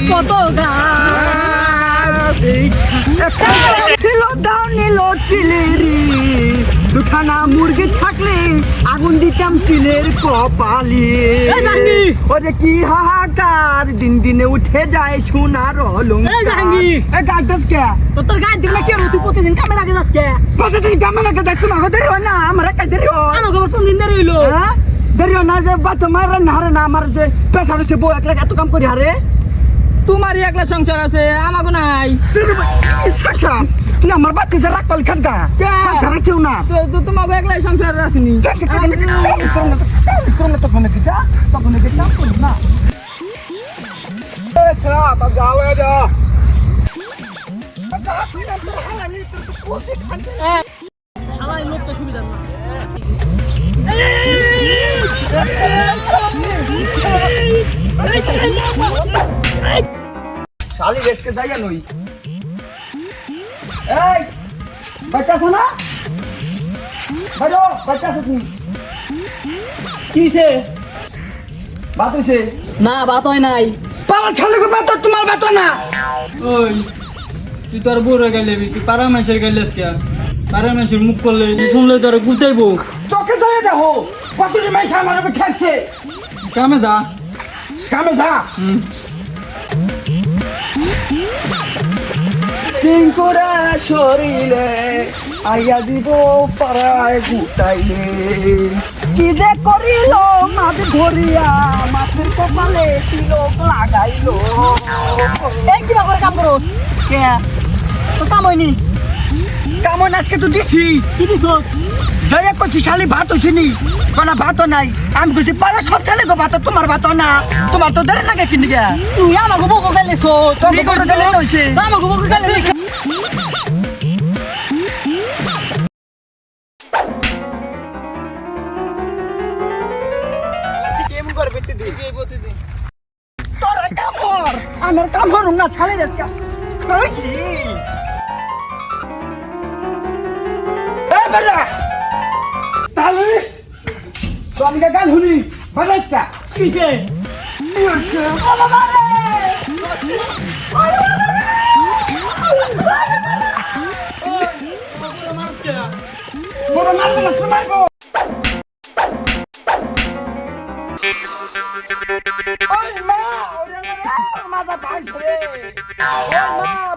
কত গাছ ছিল দাও নিল চিলেরি দুখানা মুরগি থাকলে আগুন দিতাম চিলের কপালে ওরে কি হাহাকার দিন দিনে উঠে যায় সোনার তোর গায়ে দিলে কি তুই প্রতিদিন কামের আগে যাস কে প্রতিদিন কামের আগে যাচ্ছ না দেরি হয় না আমার একটা দেরি হয় কোন দিন দেরি হইলো দেরি হয় না যে বাত মারে না হারে না আমার যে পেশা রয়েছে বউ একলা এত কাম করি হারে তোমারই একলা সংসার আছে আমাকে নাই তুই আমার বাচ্চা যে রাখ পাল খানকা সংসার আছেও না তোমাকে একলাই সংসার আসেনি তখন যা তখন না লোকটা সুবিধা না শালি রেস্টে যাইয়া নই এই বাচ্চা আছে না বাজো বাচ্চা আছে তুমি কিসে বাত হইছে না বাত হয় নাই পাড়া ছালে গো বাত তোমার বাত না ওই তুই তোর বউরে গাইলেবি তুই পাড়া মানুষের গাইলেস কে পাড়া মানুষের মুখ করলে শুনলে তোর গুতাইবো চোখে যাই দেখো কতদিন মাই আমার উপর খেলছে কামে যা কামে যা সিংকুরা শরীরে আইয়া দিব পাড়ায় গুটাইলে কি যে করিল মাছ ধরিয়া মাছের কপালে তিলক লাগাইল এই কি বাবার কাপড় কে তো কামইনি কামন আজকে তো দিছি কি দিছ জয়া করছি শালি ভাত হইছি নি কোনা ভাত নাই আমি কইছি পাড়া সব চালে গো ভাত তোমার ভাত না তোমার তো দেরি লাগে কিনে গে তুই আমাকে বকো গাইলেছ তুমি কোন গেলে হইছে আমাকে বকো গাইলেছ কেমন করবে তুই এই প্রতিদিন তোরা কামর আমার কামর না ছালে রে কইছি এ বেলা তালি তো আমি গাল হুনি বানাইছা কিসে বড় মারবে না মারবো ওই মা ওরে মাজা ভাঙছে রে ওই মা